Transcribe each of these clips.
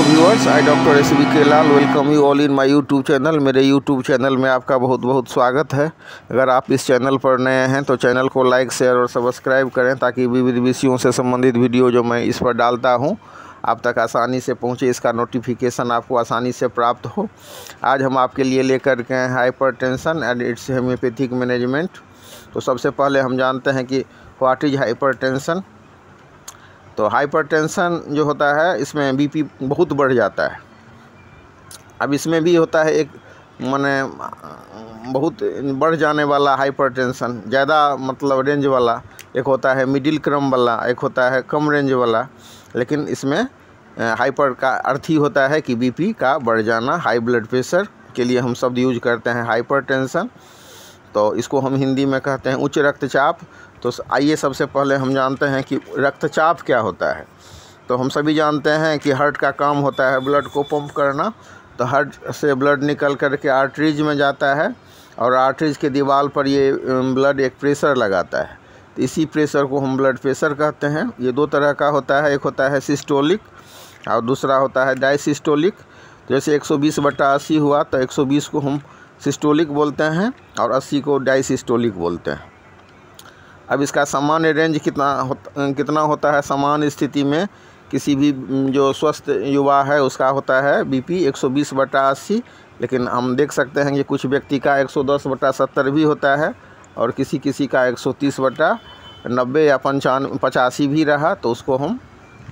Viewers, I doctor S B. Kelal welcome you all in my YouTube channel. मेरे YouTube channel में आपका बहुत बहुत स्वागत है। अगर आप इस चैनल पर नए हैं तो चैनल को लाइक, शेयर और सब्सक्राइब करें ताकि विविध विषयों से संबंधित वीडियो जो मैं इस पर डालता हूं आप तक आसानी से पहुंचे, इसका नोटिफिकेशन आपको आसानी से प्राप्त हो। आज हम आपके लिए लेकर के हैं hypertension and it's homeopathic management. तो सबसे पहले हम जानते हैं कि व्हाट इज हाइपरटेंशन। तो हाइपरटेंशन जो होता है इसमें बीपी बहुत बढ़ जाता है। अब इसमें भी होता है एक माने बहुत बढ़ जाने वाला हाइपरटेंशन, ज़्यादा मतलब रेंज वाला, एक होता है मिडिल क्रम वाला, एक होता है कम रेंज वाला। लेकिन इसमें हाइपर का अर्थ ही होता है कि बीपी का बढ़ जाना। हाई ब्लड प्रेशर के लिए हम शब्द यूज करते हैं हाइपरटेंशन। तो इसको हम हिंदी में कहते हैं उच्च रक्तचाप। तो आइए सबसे पहले हम जानते हैं कि रक्तचाप क्या होता है। तो हम सभी जानते हैं कि हार्ट का काम होता है ब्लड को पंप करना। तो हार्ट से ब्लड निकल कर के आर्टरीज में जाता है और आर्टरीज के दीवार पर ये ब्लड एक प्रेशर लगाता है। तो इसी प्रेशर को हम ब्लड प्रेशर कहते हैं। ये दो तरह का होता है, एक होता है सिस्टोलिक और दूसरा होता है डायसिस्टोलिक। जैसे 120/80 हुआ तो 120 को हम सिस्टोलिक बोलते हैं और 80 को डायसिस्टोलिक बोलते हैं। अब इसका सामान्य रेंज कितना होता है सामान्य स्थिति में। किसी भी जो स्वस्थ युवा है उसका होता है बीपी 120/80, लेकिन हम देख सकते हैं कि कुछ व्यक्ति का 110/70 भी होता है और किसी किसी का 130/90 या 85 भी रहा तो उसको हम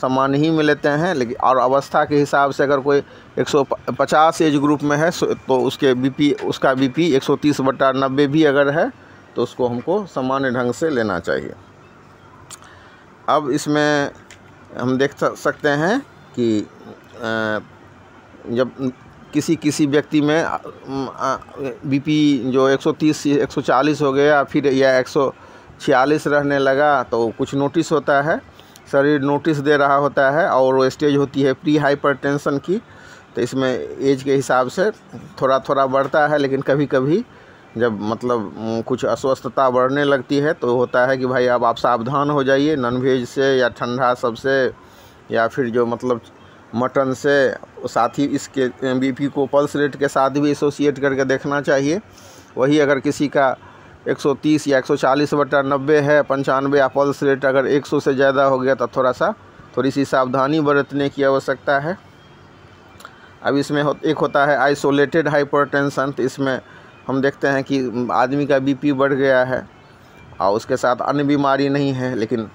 सामान्य ही में लेते हैं। लेकिन और अवस्था के हिसाब से अगर कोई 150 एज ग्रुप में है तो उसका बीपी 130/90 भी अगर है तो उसको हमको सामान्य ढंग से लेना चाहिए। अब इसमें हम देख सकते हैं कि जब किसी व्यक्ति में बीपी जो 130 140 हो गया फिर या 146 रहने लगा तो कुछ नोटिस होता है, शरीर नोटिस दे रहा होता है और वो स्टेज होती है प्री हाइपरटेंशन की। तो इसमें एज के हिसाब से थोड़ा थोड़ा बढ़ता है, लेकिन कभी कभी जब मतलब कुछ अस्वस्थता बढ़ने लगती है तो होता है कि भाई अब आप सावधान हो जाइए नॉनवेज से या ठंडा सबसे या फिर जो मतलब मटन से। साथ ही इसके बीपी को पल्स रेट के साथ भी एसोसिएट करके देखना चाहिए। वही अगर किसी का 130 या 140/90 है 95 या पल्स रेट अगर 100 से ज़्यादा हो गया तो थोड़ी सी सावधानी बरतने की आवश्यकता है। अब इसमें एक होता है आइसोलेटेड हाइपरटेंशन। तो इसमें हम देखते हैं कि आदमी का बीपी बढ़ गया है और उसके साथ अन्य बीमारी नहीं है, लेकिन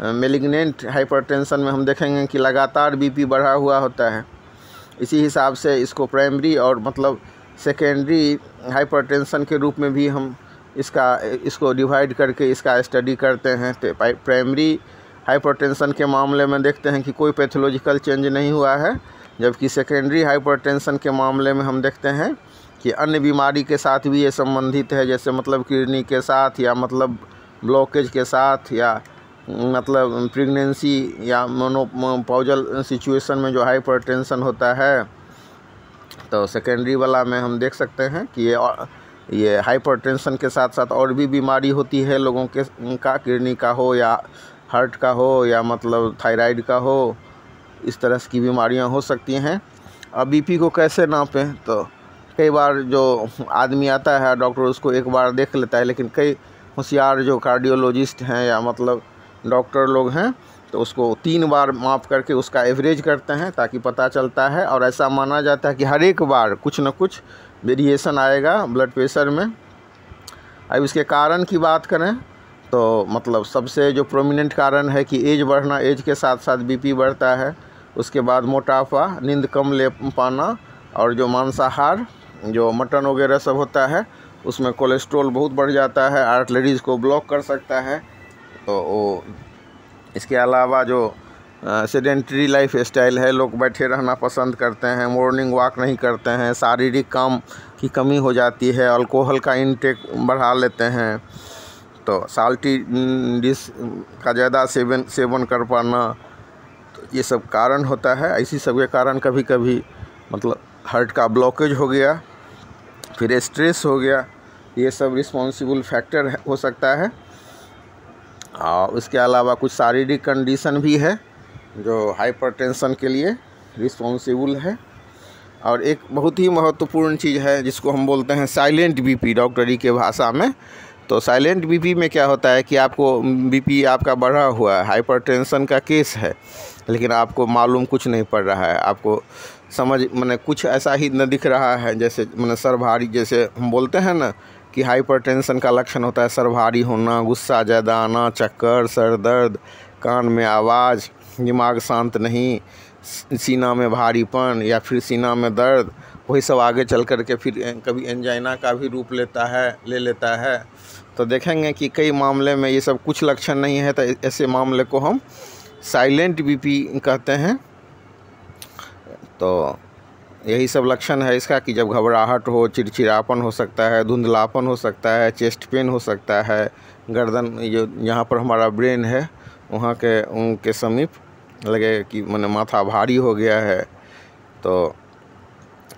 मेलिग्नेंट हाइपरटेंशन में हम देखेंगे कि लगातार बीपी बढ़ा हुआ होता है। इसी हिसाब से इसको प्राइमरी और मतलब सेकेंडरी हाइपरटेंशन के रूप में भी हम इसको डिवाइड करके इसका स्टडी करते हैं। तो प्राइमरी हाइपरटेंशन के मामले में देखते हैं कि कोई पैथोलॉजिकल चेंज नहीं हुआ है, जबकि सेकेंडरी हाइपरटेंशन के मामले में हम देखते हैं कि अन्य बीमारी के साथ भी ये संबंधित है, जैसे मतलब किडनी के साथ या मतलब ब्लॉकेज के साथ या मतलब प्रेगनेंसी या मोनोपॉजल सिचुएशन में जो हाइपरटेंशन होता है। तो सेकेंडरी वाला में हम देख सकते हैं कि ये हाइपरटेंशन के साथ साथ और भी बीमारी होती है लोगों के किडनी का हो या हार्ट का हो या मतलब थायराइड का हो, इस तरह की बीमारियां हो सकती हैं। अब बीपी को कैसे नापें। तो कई बार जो आदमी आता है डॉक्टर उसको एक बार देख लेता है, लेकिन कई होशियार जो कार्डियोलॉजिस्ट हैं या मतलब डॉक्टर लोग हैं तो उसको 3 बार माप करके उसका एवरेज करते हैं ताकि पता चलता है। और ऐसा माना जाता है कि हर एक बार कुछ न कुछ वेरिएशन आएगा ब्लड प्रेशर में। अब इसके कारण की बात करें तो मतलब सबसे जो प्रोमिनेंट कारण है कि एज बढ़ना, एज के साथ साथ बीपी बढ़ता है। उसके बाद मोटापा, नींद कम ले पाना और जो मांसाहार जो मटन वगैरह सब होता है उसमें कोलेस्ट्रॉल बहुत बढ़ जाता है, आर्टरीज को ब्लॉक कर सकता है। तो वो इसके अलावा जो सेडेंटरी लाइफ स्टाइल है, लोग बैठे रहना पसंद करते हैं, मॉर्निंग वॉक नहीं करते हैं, शारीरिक काम की कमी हो जाती है, अल्कोहल का इंटेक बढ़ा लेते हैं, तो साल्टी डिश का ज़्यादा सेवन कर पाना, तो ये सब कारण होता है। इसी सब के कारण कभी कभी मतलब हार्ट का ब्लॉकेज हो गया, फिर स्ट्रेस हो गया, ये सब रिस्पॉन्सिबल फैक्टर हो सकता है। और इसके अलावा कुछ शारीरिक कंडीशन भी है जो हाइपरटेंशन के लिए रिस्पॉन्सिबल है। और एक बहुत ही महत्वपूर्ण चीज़ है जिसको हम बोलते हैं साइलेंट बीपी डॉक्टरी के भाषा में। तो साइलेंट बीपी में क्या होता है कि आपको बीपी आपका बढ़ा हुआ है, हाइपरटेंशन का केस है, लेकिन आपको मालूम कुछ नहीं पड़ रहा है, आपको समझ मैंने कुछ ऐसा ही न दिख रहा है, जैसे मैंने सर भारी, जैसे हम बोलते हैं ना कि हाइपरटेंशन का लक्षण होता है सर भारी होना, गुस्सा ज़्यादा आना, चक्कर, सर दर्द, कान में आवाज़, दिमाग शांत नहीं, सीना में भारीपन या फिर सीना में दर्द, वही सब आगे चल कर के फिर कभी एंजाइना का भी रूप ले लेता है। तो देखेंगे कि कई मामले में ये सब कुछ लक्षण नहीं है, तो ऐसे मामले को हम साइलेंट बीपी कहते हैं। तो यही सब लक्षण है इसका कि जब घबराहट हो, चिड़चिड़ापन हो सकता है, धुंधलापन हो सकता है, चेस्ट पेन हो सकता है, गर्दन जो यहाँ पर हमारा ब्रेन है वहाँ के उनके समीप लगे कि मैंने माथा भारी हो गया है। तो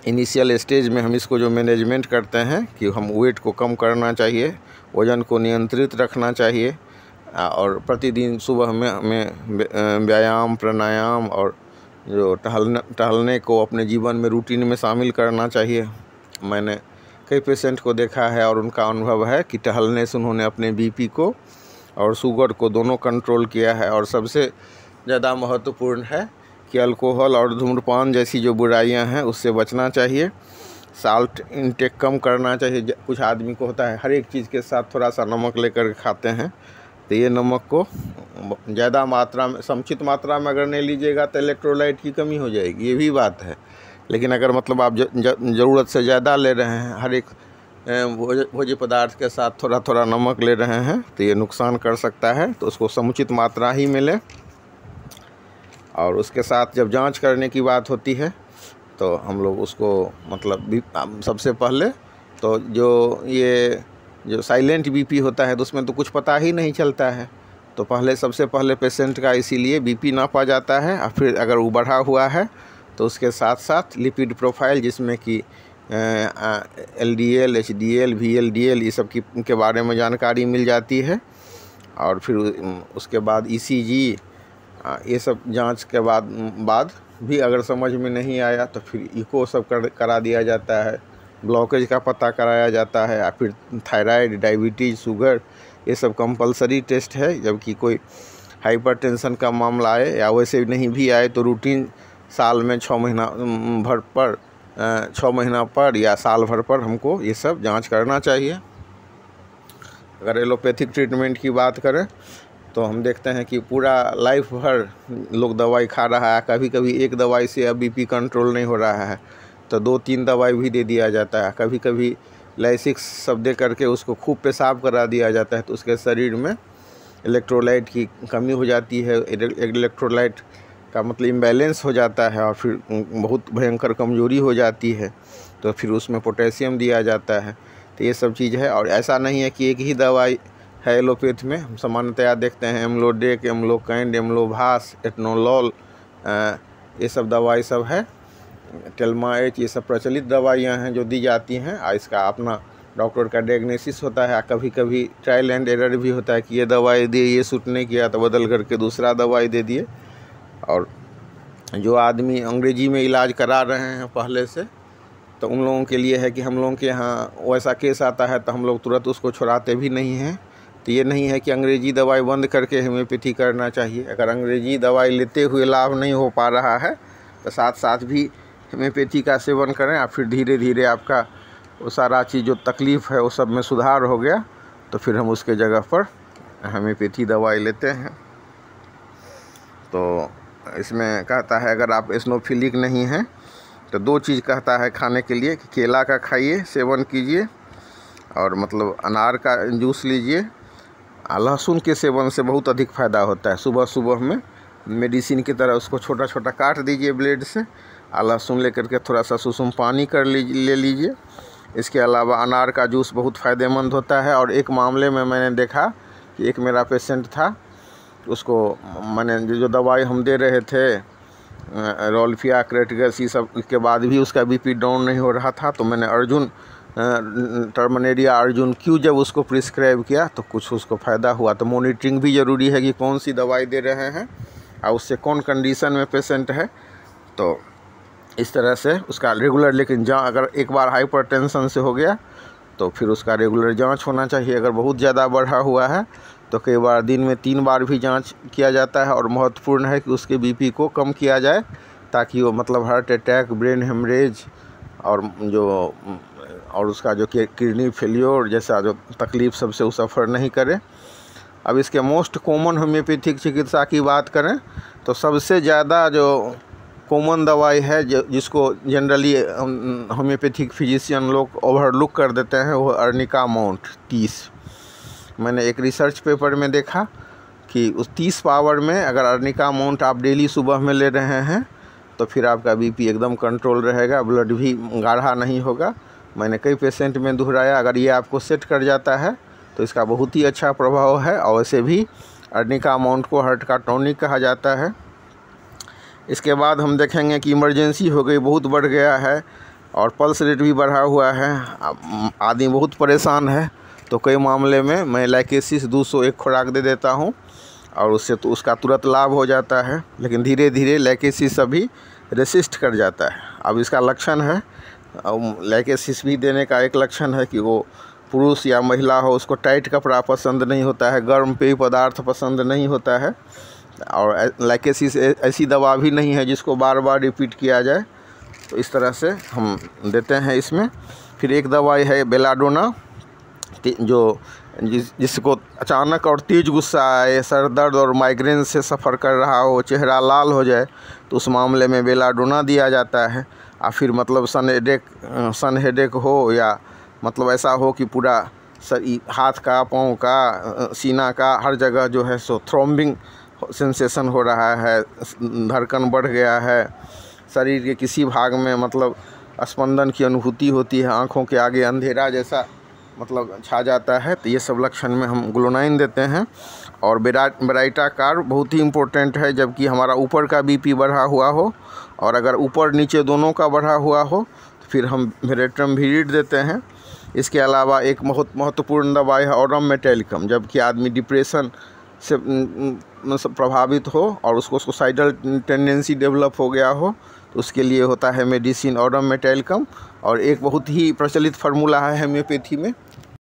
इनिशियल स्टेज में हम इसको जो मैनेजमेंट करते हैं कि हम वेट को कम करना चाहिए, वज़न को नियंत्रित रखना चाहिए, और प्रतिदिन सुबह में हमें व्यायाम, प्राणायाम और जो टहलने को अपने जीवन में रूटीन में शामिल करना चाहिए। मैंने कई पेशेंट को देखा है और उनका अनुभव है कि टहलने से उन्होंने अपने बीपी को और शुगर को दोनों कंट्रोल किया है। और सबसे ज़्यादा महत्वपूर्ण है कि अल्कोहल और धूम्रपान जैसी जो बुराइयां हैं उससे बचना चाहिए, साल्ट इंटेक कम करना चाहिए। कुछ आदमी को होता है हर एक चीज़ के साथ थोड़ा सा नमक लेकर खाते हैं, तो ये नमक को ज़्यादा मात्रा में, समुचित मात्रा में अगर नहीं लीजिएगा तो इलेक्ट्रोलाइट की कमी हो जाएगी, ये भी बात है। लेकिन अगर मतलब आप ज़रूरत से ज़्यादा ले रहे हैं, हर एक भोज्य पदार्थ के साथ थोड़ा थोड़ा नमक ले रहे हैं, तो ये नुकसान कर सकता है। तो उसको समुचित मात्रा ही मिले। और उसके साथ जब जांच करने की बात होती है तो हम लोग उसको मतलब सबसे पहले तो जो साइलेंट बीपी होता है तो उसमें तो कुछ पता ही नहीं चलता है, तो सबसे पहले पेशेंट का इसीलिए बीपी नापा जाता है। और फिर अगर वो बढ़ा हुआ है तो उसके साथ साथ लिपिड प्रोफाइल, जिसमें कि LDL, HDL, VLDL ये सब के बारे में जानकारी मिल जाती है। और फिर उसके बाद ECG, ये सब जांच के बाद भी अगर समझ में नहीं आया तो फिर इको सब करा दिया जाता है, ब्लॉकेज का पता कराया जाता है। या फिर थायराइड, डायबिटीज़, शुगर, ये सब कंपलसरी टेस्ट है। जबकि कोई हाइपरटेंशन का मामला आए या वैसे नहीं भी आए तो रूटीन साल में 6 महीना पर या साल भर पर हमको ये सब जांच करना चाहिए। अगर एलोपैथिक ट्रीटमेंट की बात करें तो हम देखते हैं कि पूरा लाइफ भर लोग दवाई खा रहा है, कभी कभी एक दवाई से अब बीपी कंट्रोल नहीं हो रहा है तो 2-3 दवाई भी दे दिया जाता है। कभी कभी लाइसिक्स सब दे करके उसको खूब पेशाब करा दिया जाता है, तो उसके शरीर में इलेक्ट्रोलाइट की कमी हो जाती है। इलेक्ट्रोलाइट का मतलब इम्बैलेंस हो जाता है और फिर बहुत भयंकर कमजोरी हो जाती है, तो फिर उसमें पोटेशियम दिया जाता है। तो ये सब चीज़ है। और ऐसा नहीं है कि एक ही दवाई है एलोपैथ में, हम सामान्यतया देखते हैं एम्लोडेक, एम्लोकैंड, एम्लोभास, एटनोलॉल, ये सब दवाई सब है, टेल्मा-H, ये सब प्रचलित दवाइयाँ हैं जो दी जाती हैं। इसका अपना डॉक्टर का डायग्नोसिस होता है। कभी कभी ट्रायल एंड एरर भी होता है कि ये दवाई दिए, ये सूट नहीं किया तो बदल करके दूसरा दवाई दे दिए। और जो आदमी अंग्रेजी में इलाज करा रहे हैं पहले से, तो उन लोगों के लिए है कि हम लोगों के यहाँ वैसा केस आता है तो हम लोग तुरंत उसको छुड़ाते भी नहीं हैं। तो ये नहीं है कि अंग्रेजी दवाई बंद करके होम्योपैथी करना चाहिए। अगर अंग्रेजी दवाई लेते हुए लाभ नहीं हो पा रहा है तो साथ साथ भी होम्योपैथी का सेवन करें, और फिर धीरे धीरे आपका वो सारा चीज़ जो तकलीफ़ है वो सब में सुधार हो गया तो फिर हम उसके जगह पर होम्योपैथी दवाई लेते हैं। तो इसमें कहता है अगर आप एसिनोफिलिक नहीं हैं तो 2 चीज़ कहता है खाने के लिए कि केला का खाइए, सेवन कीजिए, और मतलब अनार का जूस लीजिए। लहसुन के सेवन से बहुत अधिक फ़ायदा होता है। सुबह सुबह में मेडिसिन की तरह उसको छोटा छोटा काट दीजिए ब्लेड से, लहसुन लेकर के थोड़ा सा सुसुम पानी ले लीजिए। इसके अलावा अनार का जूस बहुत फ़ायदेमंद होता है। और एक मामले में मैंने देखा कि एक मेरा पेशेंट था, उसको मैंने जो दवाई हम दे रहे थे रोल्फिया, क्रेटिगस, ये सब के बाद भी उसका बीपी डाउन नहीं हो रहा था। तो मैंने टर्मनेरिया अर्जुन क्यू जब उसको प्रिस्क्राइब किया तो कुछ उसको फ़ायदा हुआ। तो मॉनिटरिंग भी ज़रूरी है कि कौन सी दवाई दे रहे हैं और उससे कौन कंडीशन में पेशेंट है। तो इस तरह से उसका रेगुलर, लेकिन अगर एक बार हाइपरटेंशन से हो गया तो फिर उसका रेगुलर जांच होना चाहिए। अगर बहुत ज़्यादा बढ़ा हुआ है तो कई बार दिन में 3 बार भी जांच किया जाता है। और महत्वपूर्ण है कि उसके बीपी को कम किया जाए ताकि वो मतलब हार्ट अटैक, ब्रेन हेमरेज और उसका जो किडनी फेलियर जैसा जो तकलीफ़ सबसे वो सफ़र नहीं करे। अब इसके मोस्ट कॉमन होम्योपैथिक चिकित्सा की बात करें तो सबसे ज़्यादा जो कॉमन दवाई है जिसको जनरली होम्योपैथिक फिजिशियन लोग ओवरलुक कर देते हैं, वो अर्निका माउंट 30। मैंने एक रिसर्च पेपर में देखा कि उस 30 पावर में अगर अर्निका माउंट आप डेली सुबह में ले रहे हैं तो फिर आपका बीपी एकदम कंट्रोल रहेगा, ब्लड भी गाढ़ा नहीं होगा। मैंने कई पेशेंट में दोहराया, अगर ये आपको सेट कर जाता है तो इसका बहुत ही अच्छा प्रभाव है। और वैसे भी अर्निका माउंट को हार्ट का टॉनिक कहा जाता है। इसके बाद हम देखेंगे कि इमरजेंसी हो गई, बहुत बढ़ गया है और पल्स रेट भी बढ़ा हुआ है, आदमी बहुत परेशान है, तो कई मामले में मैं लाइकेसिस 201 खुराक दे देता हूं और उससे तो उसका तुरंत लाभ हो जाता है। लेकिन धीरे धीरे लाइकेसिस अभी रेसिस्ट कर जाता है। अब इसका लक्षण है, लाइकेसिस भी देने का एक लक्षण है कि वो पुरुष या महिला हो, उसको टाइट कपड़ा पसंद नहीं होता है, गर्म पेय पदार्थ पसंद नहीं होता है। और लाइकेसिस ऐसी दवा भी नहीं है जिसको बार बार रिपीट किया जाए, तो इस तरह से हम देते हैं इसमें। फिर एक दवाई है बेलाडोना, जिसको अचानक और तेज़ गुस्सा आए, सर दर्द और माइग्रेन से सफ़र कर रहा हो, चेहरा लाल हो जाए, तो उस मामले में बेलाडोना दिया जाता है। और फिर मतलब सन हेडेक हो या मतलब ऐसा हो कि पूरा हाथ का, पाँव का, सीना का हर जगह जो है सो थ्रोम्बिंग सेंसेशन हो रहा है, धड़कन बढ़ गया है, शरीर के किसी भाग में मतलब स्पंदन की अनुभूति होती है, आँखों के आगे अंधेरा जैसा मतलब छा जाता है, तो ये सब लक्षण में हम ग्लोनाइन देते हैं। और बेराइटाकार बहुत ही इम्पोर्टेंट है, जबकि हमारा ऊपर का बीपी बढ़ा हुआ हो और अगर ऊपर नीचे दोनों का बढ़ा हुआ हो तो फिर हम वेरेट्रमविरिड देते हैं। इसके अलावा एक बहुत महत्वपूर्ण दवाई है ऑरम मेटेलिकम, जबकि आदमी डिप्रेशन से प्रभावित हो और उसको सुसाइडल टेंडेंसी डेवलप हो गया हो, तो उसके लिए होता है मेडिसिन ऑरम मेटेलिकम। और एक बहुत ही प्रचलित फार्मूला है होम्योपैथी में